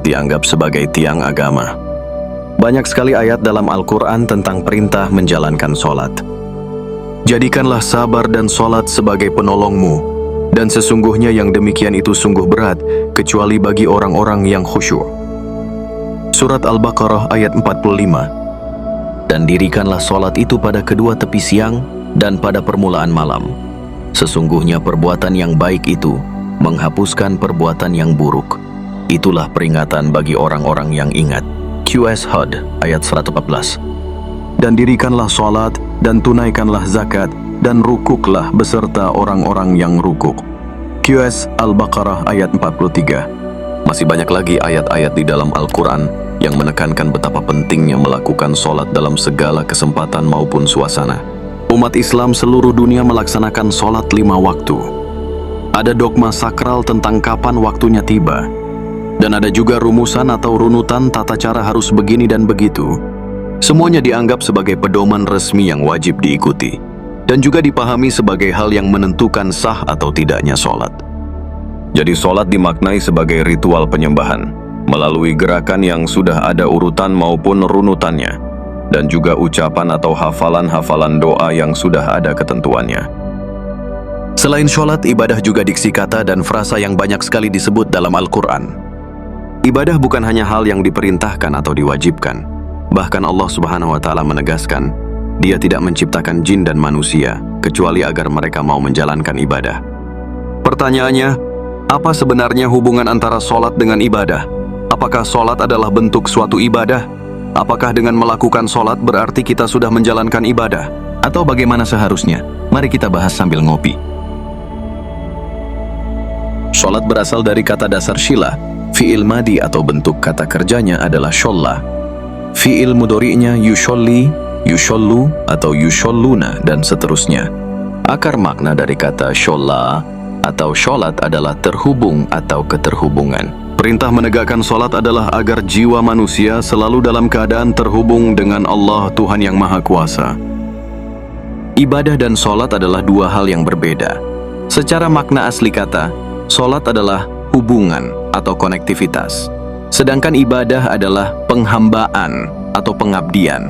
dianggap sebagai tiang agama. Banyak sekali ayat dalam Al-Quran tentang perintah menjalankan sholat. Jadikanlah sabar dan sholat sebagai penolongmu, dan sesungguhnya yang demikian itu sungguh berat, kecuali bagi orang-orang yang khusyuk. Surat Al-Baqarah ayat 45. Dan dirikanlah sholat itu pada kedua tepi siang dan pada permulaan malam. Sesungguhnya perbuatan yang baik itu menghapuskan perbuatan yang buruk. Itulah peringatan bagi orang-orang yang ingat. QS Hud ayat 114. Dan dirikanlah sholat dan tunaikanlah zakat dan rukuklah beserta orang-orang yang rukuk. QS Al-Baqarah ayat 43. Masih banyak lagi ayat-ayat di dalam Al-Quran yang menekankan betapa pentingnya melakukan sholat dalam segala kesempatan maupun suasana. Umat Islam seluruh dunia melaksanakan sholat 5 waktu. Ada dogma sakral tentang kapan waktunya tiba. Dan ada juga rumusan atau runutan tata cara harus begini dan begitu. Semuanya dianggap sebagai pedoman resmi yang wajib diikuti, dan juga dipahami sebagai hal yang menentukan sah atau tidaknya sholat. Jadi sholat dimaknai sebagai ritual penyembahan, melalui gerakan yang sudah ada urutan maupun runutannya, dan juga ucapan atau hafalan-hafalan doa yang sudah ada ketentuannya. Selain sholat, ibadah juga diksi kata dan frasa yang banyak sekali disebut dalam Al-Quran. Ibadah bukan hanya hal yang diperintahkan atau diwajibkan. Bahkan Allah Subhanahu wa Ta'ala menegaskan, Dia tidak menciptakan jin dan manusia kecuali agar mereka mau menjalankan ibadah. Pertanyaannya, apa sebenarnya hubungan antara sholat dengan ibadah? Apakah sholat adalah bentuk suatu ibadah? Apakah dengan melakukan sholat berarti kita sudah menjalankan ibadah? Atau bagaimana seharusnya? Mari kita bahas sambil ngopi. Sholat berasal dari kata dasar shila. Fi'il madi atau bentuk kata kerjanya adalah sholla. Fi'il mudhari'nya yusholli, yushollu atau yusholluna dan seterusnya. Akar makna dari kata sholla atau sholat adalah terhubung atau keterhubungan. Perintah menegakkan sholat adalah agar jiwa manusia selalu dalam keadaan terhubung dengan Allah Tuhan yang Maha Kuasa. Ibadah dan sholat adalah dua hal yang berbeda. Secara makna asli kata, sholat adalah hubungan atau konektivitas. Sedangkan ibadah adalah penghambaan atau pengabdian.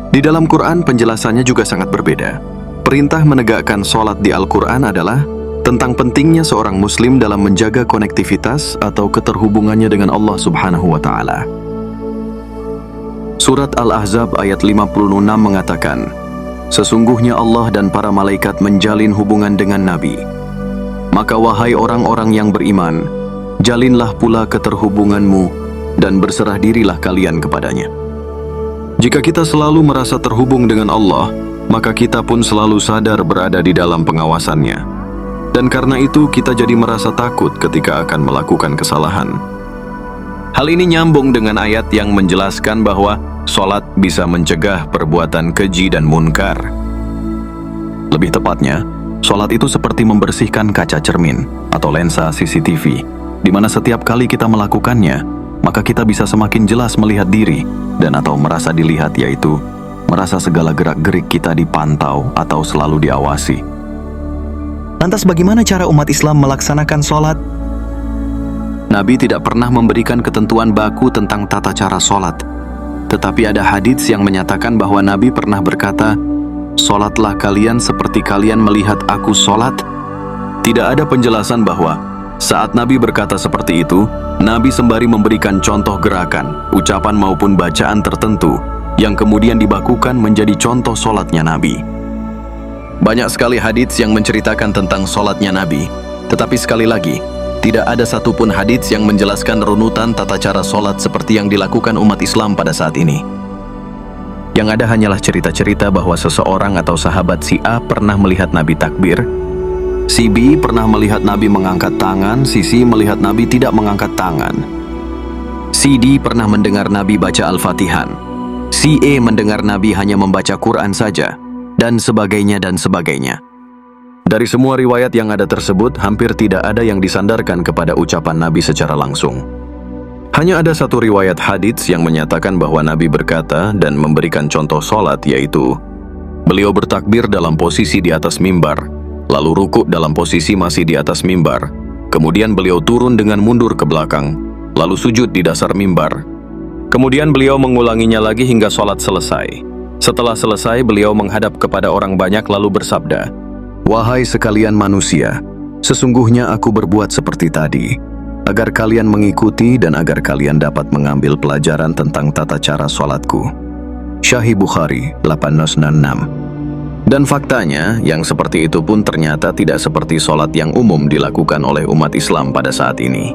Di dalam Quran penjelasannya juga sangat berbeda. Perintah menegakkan sholat di Al-Quran adalah tentang pentingnya seorang muslim dalam menjaga konektivitas atau keterhubungannya dengan Allah Subhanahu wa Ta'ala. Surat Al-Ahzab ayat 56 mengatakan, sesungguhnya Allah dan para malaikat menjalin hubungan dengan Nabi. Maka wahai orang-orang yang beriman, jalinlah pula keterhubunganmu dan berserah dirilah kalian kepadanya. Jika kita selalu merasa terhubung dengan Allah, maka kita pun selalu sadar berada di dalam pengawasannya. Dan karena itu kita jadi merasa takut ketika akan melakukan kesalahan. Hal ini nyambung dengan ayat yang menjelaskan bahwa sholat bisa mencegah perbuatan keji dan munkar. Lebih tepatnya, sholat itu seperti membersihkan kaca cermin atau lensa CCTV, di mana setiap kali kita melakukannya, maka kita bisa semakin jelas melihat diri dan atau merasa dilihat, yaitu merasa segala gerak-gerik kita dipantau atau selalu diawasi. Lantas bagaimana cara umat Islam melaksanakan sholat? Nabi tidak pernah memberikan ketentuan baku tentang tata cara sholat. Tetapi ada hadits yang menyatakan bahwa Nabi pernah berkata, "Sholatlah kalian seperti kalian melihat aku sholat." Tidak ada penjelasan bahwa saat Nabi berkata seperti itu, Nabi sembari memberikan contoh gerakan, ucapan maupun bacaan tertentu yang kemudian dibakukan menjadi contoh sholatnya Nabi. Banyak sekali hadits yang menceritakan tentang sholatnya Nabi, tetapi sekali lagi, tidak ada satupun hadits yang menjelaskan runutan tata cara sholat seperti yang dilakukan umat Islam pada saat ini. Yang ada hanyalah cerita-cerita bahwa seseorang atau sahabat si A pernah melihat Nabi takbir, si B pernah melihat Nabi mengangkat tangan, si C melihat Nabi tidak mengangkat tangan. Si D pernah mendengar Nabi baca Al-Fatihan, si E mendengar Nabi hanya membaca Quran saja, dan sebagainya dan sebagainya. Dari semua riwayat yang ada tersebut, hampir tidak ada yang disandarkan kepada ucapan Nabi secara langsung. Hanya ada satu riwayat hadits yang menyatakan bahwa Nabi berkata dan memberikan contoh sholat, yaitu beliau bertakbir dalam posisi di atas mimbar, lalu rukuk dalam posisi masih di atas mimbar, kemudian beliau turun dengan mundur ke belakang, lalu sujud di dasar mimbar. Kemudian beliau mengulanginya lagi hingga sholat selesai. Setelah selesai, beliau menghadap kepada orang banyak lalu bersabda, "Wahai sekalian manusia, sesungguhnya aku berbuat seperti tadi, agar kalian mengikuti dan agar kalian dapat mengambil pelajaran tentang tata cara sholatku." Sahih Bukhari 806. Dan faktanya, yang seperti itu pun ternyata tidak seperti sholat yang umum dilakukan oleh umat Islam pada saat ini.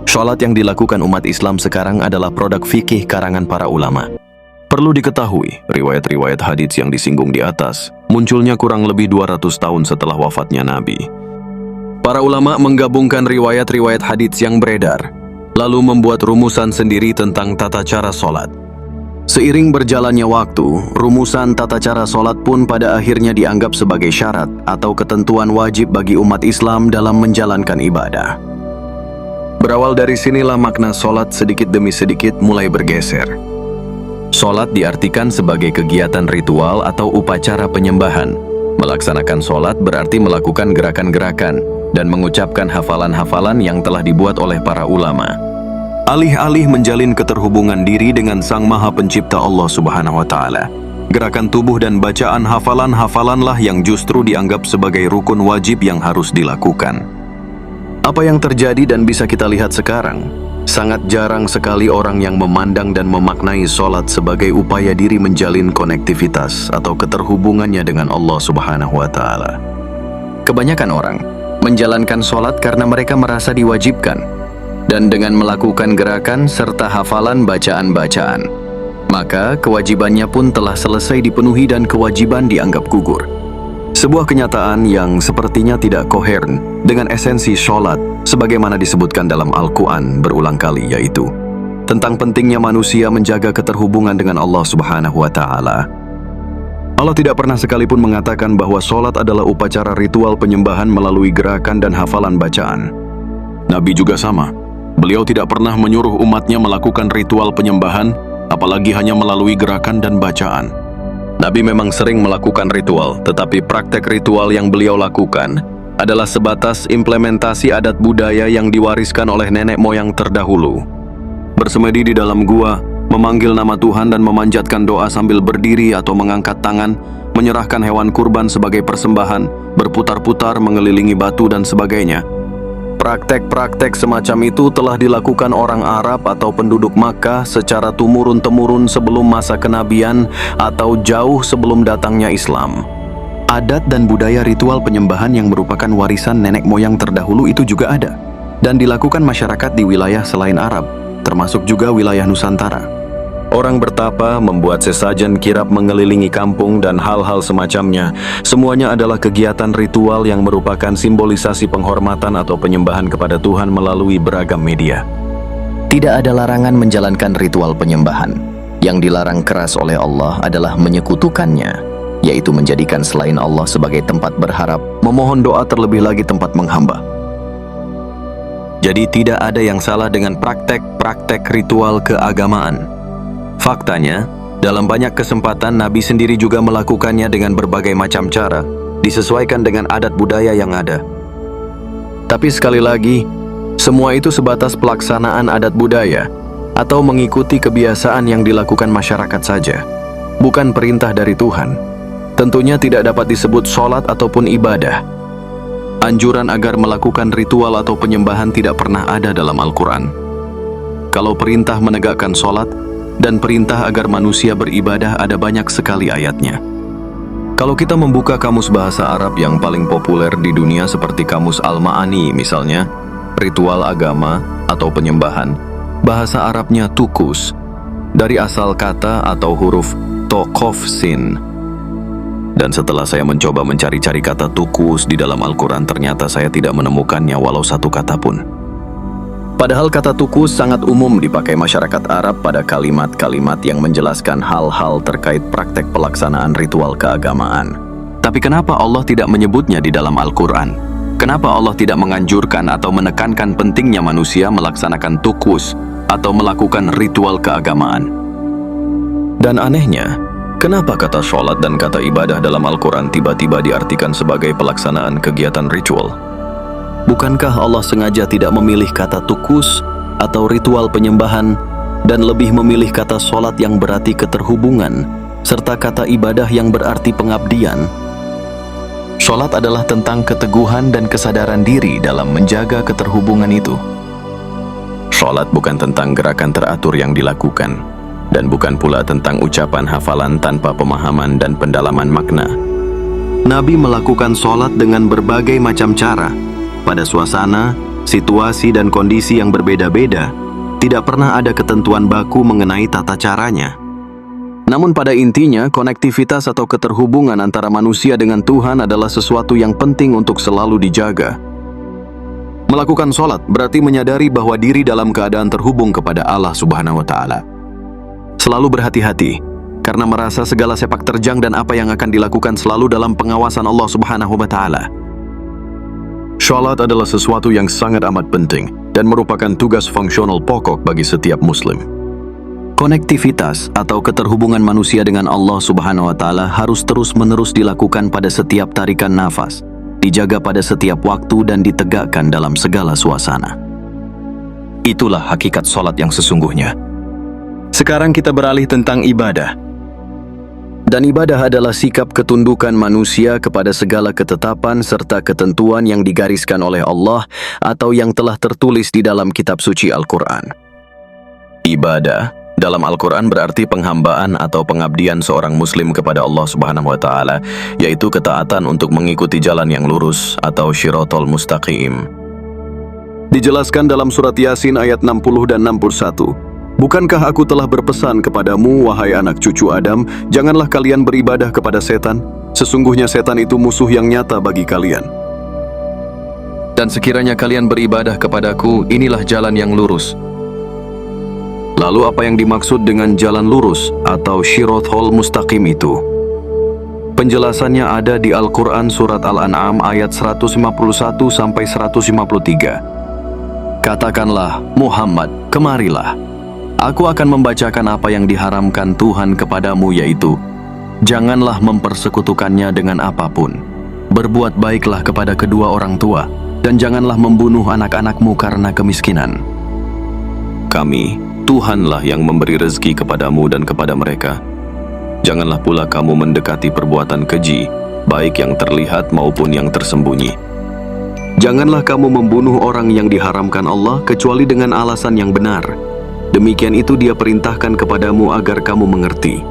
Sholat yang dilakukan umat Islam sekarang adalah produk fikih karangan para ulama. Perlu diketahui, riwayat-riwayat hadits yang disinggung di atas munculnya kurang lebih 200 tahun setelah wafatnya Nabi. Para ulama menggabungkan riwayat-riwayat hadits yang beredar, lalu membuat rumusan sendiri tentang tata cara sholat. Seiring berjalannya waktu, rumusan tata cara sholat pun pada akhirnya dianggap sebagai syarat atau ketentuan wajib bagi umat Islam dalam menjalankan ibadah. Berawal dari sinilah makna sholat sedikit demi sedikit mulai bergeser. Sholat diartikan sebagai kegiatan ritual atau upacara penyembahan. Melaksanakan sholat berarti melakukan gerakan-gerakan dan mengucapkan hafalan-hafalan yang telah dibuat oleh para ulama. Alih-alih menjalin keterhubungan diri dengan Sang Maha Pencipta Allah Subhanahu wa Ta'ala, gerakan tubuh dan bacaan hafalan-hafalanlah yang justru dianggap sebagai rukun wajib yang harus dilakukan. Apa yang terjadi dan bisa kita lihat sekarang? Sangat jarang sekali orang yang memandang dan memaknai sholat sebagai upaya diri menjalin konektivitas atau keterhubungannya dengan Allah Subhanahu wa Ta'ala. Kebanyakan orang menjalankan sholat karena mereka merasa diwajibkan, dan dengan melakukan gerakan serta hafalan bacaan-bacaan, maka kewajibannya pun telah selesai dipenuhi dan kewajiban dianggap gugur. Sebuah kenyataan yang sepertinya tidak koheren dengan esensi sholat sebagaimana disebutkan dalam Al-Quran berulang kali, yaitu tentang pentingnya manusia menjaga keterhubungan dengan Allah Subhanahu wa Ta'ala. Allah tidak pernah sekalipun mengatakan bahwa sholat adalah upacara ritual penyembahan melalui gerakan dan hafalan bacaan. Nabi juga sama. Beliau tidak pernah menyuruh umatnya melakukan ritual penyembahan, apalagi hanya melalui gerakan dan bacaan. Nabi memang sering melakukan ritual, tetapi praktek ritual yang beliau lakukan adalah sebatas implementasi adat budaya yang diwariskan oleh nenek moyang terdahulu. Bersemedi di dalam gua, memanggil nama Tuhan dan memanjatkan doa sambil berdiri atau mengangkat tangan, menyerahkan hewan kurban sebagai persembahan, berputar-putar mengelilingi batu dan sebagainya. Praktek-praktek semacam itu telah dilakukan orang Arab atau penduduk Makkah secara tumurun-temurun sebelum masa kenabian atau jauh sebelum datangnya Islam. Adat dan budaya ritual penyembahan yang merupakan warisan nenek moyang terdahulu itu juga ada dan dilakukan masyarakat di wilayah selain Arab, termasuk juga wilayah Nusantara. Orang bertapa, membuat sesajen kirap mengelilingi kampung dan hal-hal semacamnya. Semuanya adalah kegiatan ritual yang merupakan simbolisasi penghormatan atau penyembahan kepada Tuhan melalui beragam media. Tidak ada larangan menjalankan ritual penyembahan. Yang dilarang keras oleh Allah adalah menyekutukannya, yaitu menjadikan selain Allah sebagai tempat berharap, memohon doa, terlebih lagi tempat menghamba. Jadi tidak ada yang salah dengan praktek-praktek ritual keagamaan. Faktanya, dalam banyak kesempatan Nabi sendiri juga melakukannya dengan berbagai macam cara, disesuaikan dengan adat budaya yang ada. Tapi sekali lagi, semua itu sebatas pelaksanaan adat budaya atau mengikuti kebiasaan yang dilakukan masyarakat saja, bukan perintah dari Tuhan. Tentunya tidak dapat disebut sholat ataupun ibadah. Anjuran agar melakukan ritual atau penyembahan tidak pernah ada dalam Al-Quran. Kalau perintah menegakkan sholat dan perintah agar manusia beribadah ada banyak sekali ayatnya. Kalau kita membuka kamus bahasa Arab yang paling populer di dunia seperti kamus Al-Ma'ani misalnya, ritual agama atau penyembahan, bahasa Arabnya tukus, dari asal kata atau huruf toqof sin. Dan setelah saya mencoba mencari-cari kata tukus di dalam Al-Quran, ternyata saya tidak menemukannya walau satu kata pun. Padahal kata tukus sangat umum dipakai masyarakat Arab pada kalimat-kalimat yang menjelaskan hal-hal terkait praktek pelaksanaan ritual keagamaan. Tapi kenapa Allah tidak menyebutnya di dalam Al-Quran? Kenapa Allah tidak menganjurkan atau menekankan pentingnya manusia melaksanakan tukus atau melakukan ritual keagamaan? Dan anehnya, kenapa kata sholat dan kata ibadah dalam Al-Quran tiba-tiba diartikan sebagai pelaksanaan kegiatan ritual? Bukankah Allah sengaja tidak memilih kata tukus atau ritual penyembahan dan lebih memilih kata sholat yang berarti keterhubungan serta kata ibadah yang berarti pengabdian? Sholat adalah tentang keteguhan dan kesadaran diri dalam menjaga keterhubungan itu. Sholat bukan tentang gerakan teratur yang dilakukan, dan bukan pula tentang ucapan hafalan tanpa pemahaman dan pendalaman makna. Nabi melakukan sholat dengan berbagai macam cara, pada suasana, situasi dan kondisi yang berbeda-beda. Tidak pernah ada ketentuan baku mengenai tata caranya. Namun pada intinya, konektivitas atau keterhubungan antara manusia dengan Tuhan adalah sesuatu yang penting untuk selalu dijaga. Melakukan sholat berarti menyadari bahwa diri dalam keadaan terhubung kepada Allah Subhanahu wa Ta'ala. Selalu berhati-hati, karena merasa segala sepak terjang dan apa yang akan dilakukan selalu dalam pengawasan Allah Subhanahu wa Ta'ala. Sholat adalah sesuatu yang sangat amat penting dan merupakan tugas fungsional pokok bagi setiap muslim. Konektivitas atau keterhubungan manusia dengan Allah Subhanahu wa Ta'ala harus terus-menerus dilakukan pada setiap tarikan nafas, dijaga pada setiap waktu dan ditegakkan dalam segala suasana. Itulah hakikat sholat yang sesungguhnya. Sekarang kita beralih tentang ibadah. Dan ibadah adalah sikap ketundukan manusia kepada segala ketetapan serta ketentuan yang digariskan oleh Allah atau yang telah tertulis di dalam kitab suci Al-Quran. Ibadah dalam Al-Quran berarti penghambaan atau pengabdian seorang muslim kepada Allah Subhanahu wa Ta'ala, yaitu ketaatan untuk mengikuti jalan yang lurus atau syiratal mustaqim. Dijelaskan dalam surat Yasin ayat 60 dan 61. Bukankah aku telah berpesan kepadamu, wahai anak cucu Adam, janganlah kalian beribadah kepada setan. Sesungguhnya setan itu musuh yang nyata bagi kalian. Dan sekiranya kalian beribadah kepadaku, inilah jalan yang lurus. Lalu apa yang dimaksud dengan jalan lurus atau syiratal mustaqim itu? Penjelasannya ada di Al-Quran surat Al-An'am ayat 151-153. Katakanlah, Muhammad, kemarilah. Aku akan membacakan apa yang diharamkan Tuhan kepadamu, yaitu janganlah mempersekutukannya dengan apapun. Berbuat baiklah kepada kedua orang tua, dan janganlah membunuh anak-anakmu karena kemiskinan. Kami, Tuhanlah yang memberi rezeki kepadamu dan kepada mereka. Janganlah pula kamu mendekati perbuatan keji, baik yang terlihat maupun yang tersembunyi. Janganlah kamu membunuh orang yang diharamkan Allah kecuali dengan alasan yang benar. Demikian itu Dia perintahkan kepadamu agar kamu mengerti.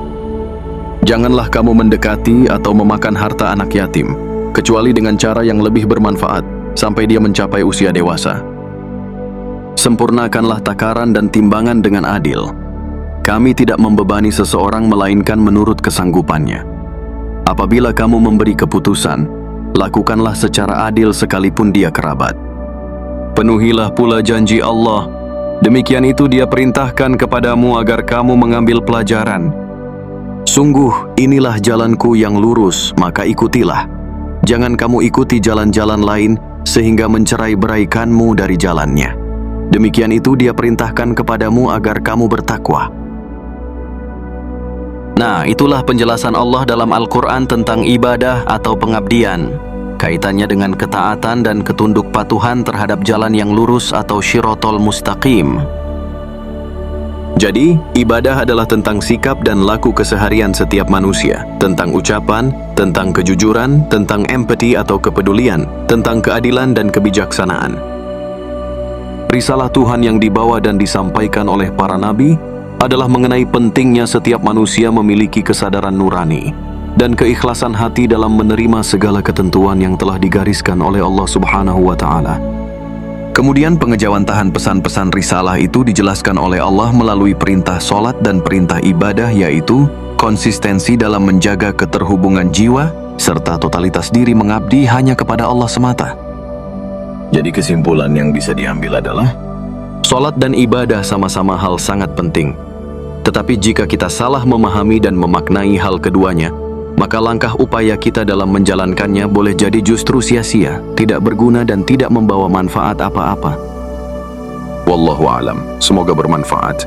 Janganlah kamu mendekati atau memakan harta anak yatim, kecuali dengan cara yang lebih bermanfaat, sampai dia mencapai usia dewasa. Sempurnakanlah takaran dan timbangan dengan adil. Kami tidak membebani seseorang melainkan menurut kesanggupannya. Apabila kamu memberi keputusan, lakukanlah secara adil sekalipun dia kerabat. Penuhilah pula janji Allah. Demikian itu Dia perintahkan kepadamu agar kamu mengambil pelajaran. Sungguh inilah jalanku yang lurus, maka ikutilah. Jangan kamu ikuti jalan-jalan lain sehingga mencerai-beraikanmu dari jalannya. Demikian itu Dia perintahkan kepadamu agar kamu bertakwa. Nah, itulah penjelasan Allah dalam Al-Quran tentang ibadah atau pengabdian. Kaitannya dengan ketaatan dan ketunduk patuhan terhadap jalan yang lurus atau syiratal mustaqim. Jadi, ibadah adalah tentang sikap dan laku keseharian setiap manusia, tentang ucapan, tentang kejujuran, tentang empati atau kepedulian, tentang keadilan dan kebijaksanaan. Risalah Tuhan yang dibawa dan disampaikan oleh para nabi adalah mengenai pentingnya setiap manusia memiliki kesadaran nurani dan keikhlasan hati dalam menerima segala ketentuan yang telah digariskan oleh Allah Subhanahu wa Ta'ala. Kemudian pengejawantahan pesan-pesan risalah itu dijelaskan oleh Allah melalui perintah sholat dan perintah ibadah, yaitu konsistensi dalam menjaga keterhubungan jiwa serta totalitas diri mengabdi hanya kepada Allah semata. Jadi kesimpulan yang bisa diambil adalah sholat dan ibadah sama-sama hal sangat penting. Tetapi jika kita salah memahami dan memaknai hal keduanya, maka langkah upaya kita dalam menjalankannya boleh jadi justru sia-sia, tidak berguna dan tidak membawa manfaat apa-apa. Wallahu a'lam. Semoga bermanfaat.